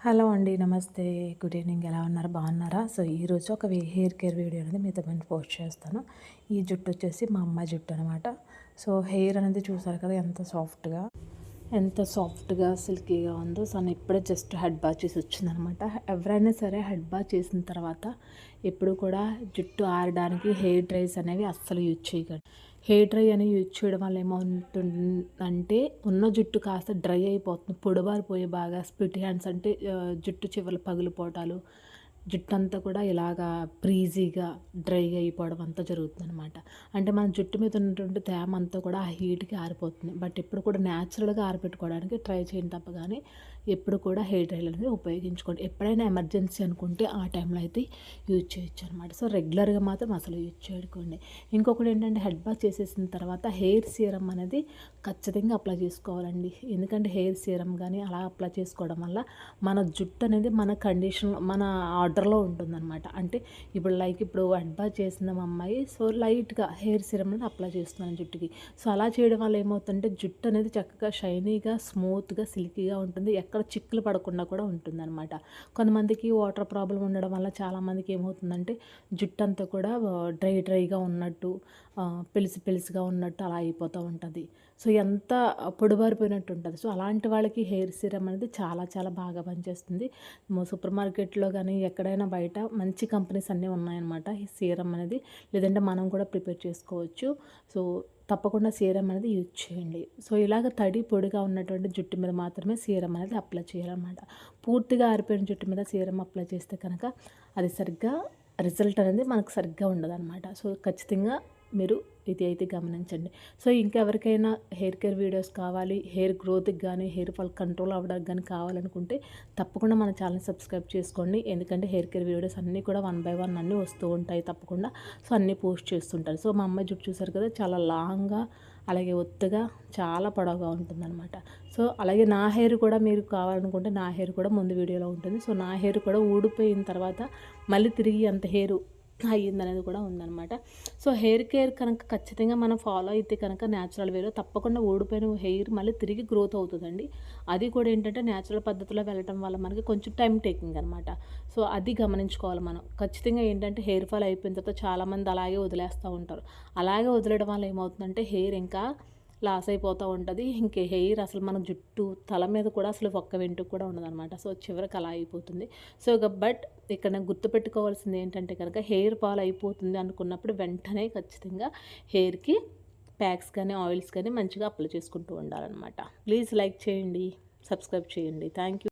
Hello అండి, నమస్తే, good evening. ఎలా ఉన్నారు? బాగున్నారా? సో ఈరోజు ఒక హెయిర్ కేర్ వీడియో అనేది మీతో నేను పోస్ట్ చేస్తాను. ఈ జుట్టు వచ్చేసి మా అమ్మాయి జుట్టు అనమాట. సో హెయిర్ అనేది చూసారు కదా ఎంత సాఫ్ట్గా సిల్కీగా ఉందో. సో నేను ఇప్పుడే జస్ట్ హెడ్ బాత్ చేసి వచ్చిందనమాట. ఎవరైనా సరే హెడ్ బాత్ చేసిన తర్వాత ఎప్పుడు కూడా జుట్టు ఆరడానికి హెయిర్ డ్రైస్ అనేవి అస్సలు యూజ్ చేయకండి. హెయిర్ డ్రై అని యూజ్ చేయడం వల్ల ఏమవుతుందంటే ఉన్న జుట్టు కాస్త డ్రై అయిపోతుంది, పొడిబారిపోయి బాగా స్ప్లిట్ హ్యాండ్స్ అంటే జుట్టు చివర్లు పగిలిపోవటాలు, జుట్టు అంతా కూడా ఇలాగా బ్రీజీగా డ్రైగా అయిపోవడం అంతా జరుగుతుందనమాట. అంటే మన జుట్టు మీద ఉన్నటువంటి తేమ అంతా కూడా ఆ హీట్కి ఆరిపోతుంది. బట్ ఎప్పుడు కూడా న్యాచురల్గా ఆరిపెట్టుకోవడానికి ట్రై చేయండి తప్ప కానీ ఎప్పుడు కూడా హెయిర్ డ్రైల్ అనేది ఉపయోగించుకోండి. ఎప్పుడైనా ఎమర్జెన్సీ అనుకుంటే ఆ టైంలో అయితే యూజ్ చేయొచ్చు అనమాట. సో రెగ్యులర్గా మాత్రం అసలు యూజ్ చేయకండి. ఇంకొకటి ఏంటంటే హెడ్ బాత్ చేసేసిన తర్వాత హెయిర్ సీరం అనేది ఖచ్చితంగా అప్లై చేసుకోవాలండి. ఎందుకంటే హెయిర్ సీరం కానీ అలా అప్లై చేసుకోవడం వల్ల మన జుట్టు అనేది మన కండిషన్ మన ఆర్డర్లో ఉంటుందన్నమాట. అంటే ఇప్పుడు హెడ్ బాత్ చేసిన మా అమ్మాయి సో లైట్గా హెయిర్ సీరం అనేది అప్లై చేస్తున్నాను జుట్టుకి. సో అలా చేయడం వల్ల ఏమవుతుందంటే జుట్టు అనేది చక్కగా షైనీగా స్మూత్గా సిల్కీగా ఉంటుంది, ఎక్కడ చిక్కులు పడకుండా కూడా ఉంటుందన్నమాట. కొంతమందికి వాటర్ ప్రాబ్లం ఉండడం వల్ల చాలామందికి ఏమవుతుందంటే జుట్టు అంతా కూడా డ్రైగా ఉన్నట్టు, పెలిసిగా ఉన్నట్టు అలా అయిపోతూ ఉంటుంది. సో ఎంత పొడిబారిపోయినట్టు ఉంటుంది. సో అలాంటి వాళ్ళకి హెయిర్ సీరం అనేది చాలా చాలా బాగా పనిచేస్తుంది. సూపర్ మార్కెట్లో కానీ ఎక్కడైనా బయట మంచి కంపెనీస్ అన్నీ ఉన్నాయన్నమాట ఈ సీరం అనేది. లేదంటే మనం కూడా ప్రిపేర్ చేసుకోవచ్చు. సో తప్పకుండా సీరం అనేది యూజ్ చేయండి. సో ఇలాగ తడి పొడిగా ఉన్నటువంటి జుట్టు మీద మాత్రమే సీరం అనేది అప్లై చేయాలన్నమాట. పూర్తిగా ఆరిపోయిన జుట్టు మీద సీరం అప్లై చేస్తే కనుక అది సరిగ్గా రిజల్ట్ అనేది మనకు సరిగ్గా ఉండదన్నమాట. సో ఖచ్చితంగా మీరు ఇది అయితే గమనించండి. సో ఇంకెవరికైనా హెయిర్ కేర్ వీడియోస్ కావాలి, హెయిర్ గ్రోత్కి కానీ హెయిర్ ఫాల్ కంట్రోల్ అవ్వడానికి కానీ కావాలనుకుంటే తప్పకుండా మన ఛానల్ సబ్స్క్రైబ్ చేసుకోండి. ఎందుకంటే హెయిర్ కేర్ వీడియోస్ అన్నీ కూడా 1 by 1 అన్నీ వస్తూ ఉంటాయి తప్పకుండా. సో అన్నీ పోస్ట్ చేస్తుంటారు. సో మా అమ్మాయి జుట్టు చూసారు కదా, చాలా లాంగ్గా అలాగే ఒత్తుగా చాలా పొడవుగా ఉంటుందన్నమాట. సో అలాగే నా హెయిర్ కూడా మీరు కావాలనుకుంటే నా హెయిర్ కూడా ముందు వీడియోలో ఉంటుంది. సో నా హెయిర్ కూడా ఊడిపోయిన తర్వాత మళ్ళీ తిరిగి అంత హెయిర్ అయ్యిందనేది కూడా ఉందన్నమాట. సో హెయిర్ కేర్ కనుక ఖచ్చితంగా మనం ఫాలో అయితే కనుక న్యాచురల్ వేలో తప్పకుండా ఊడిపోయిన హెయిర్ మళ్ళీ తిరిగి గ్రోత్ అవుతుందండి. అది కూడా ఏంటంటే న్యాచురల్ పద్ధతిలో వెళ్ళటం వల్ల మనకి కొంచెం టైం టేకింగ్ అనమాట. సో అది గమనించుకోవాలి మనం. ఖచ్చితంగా ఏంటంటే హెయిర్ ఫాల్ అయిపోయిన తర్వాత చాలామంది అలాగే వదిలేస్తూ ఉంటారు. అలాగే వదిలేయడం వల్ల ఏమవుతుందంటే హెయిర్ ఇంకా లాస్ అయిపోతూ ఉంటుంది. ఇంకే హెయిర్ అసలు మన జుట్టు తల మీద కూడా అసలు ఒక్క వెంట్రుక కూడా ఉండదన్నమాట. సో చివరికి అలా అయిపోతుంది. సో బట్ ఇక్కడ గుర్తుపెట్టుకోవాల్సింది ఏంటంటే కనుక హెయిర్ ఫాల్ అయిపోతుంది అనుకున్నప్పుడు వెంటనే ఖచ్చితంగా హెయిర్కి ప్యాక్స్ కానీ ఆయిల్స్ కానీ మంచిగా అప్లై చేసుకుంటూ ఉండాలన్నమాట. ప్లీజ్ లైక్ చేయండి, సబ్స్క్రైబ్ చేయండి. Thank you.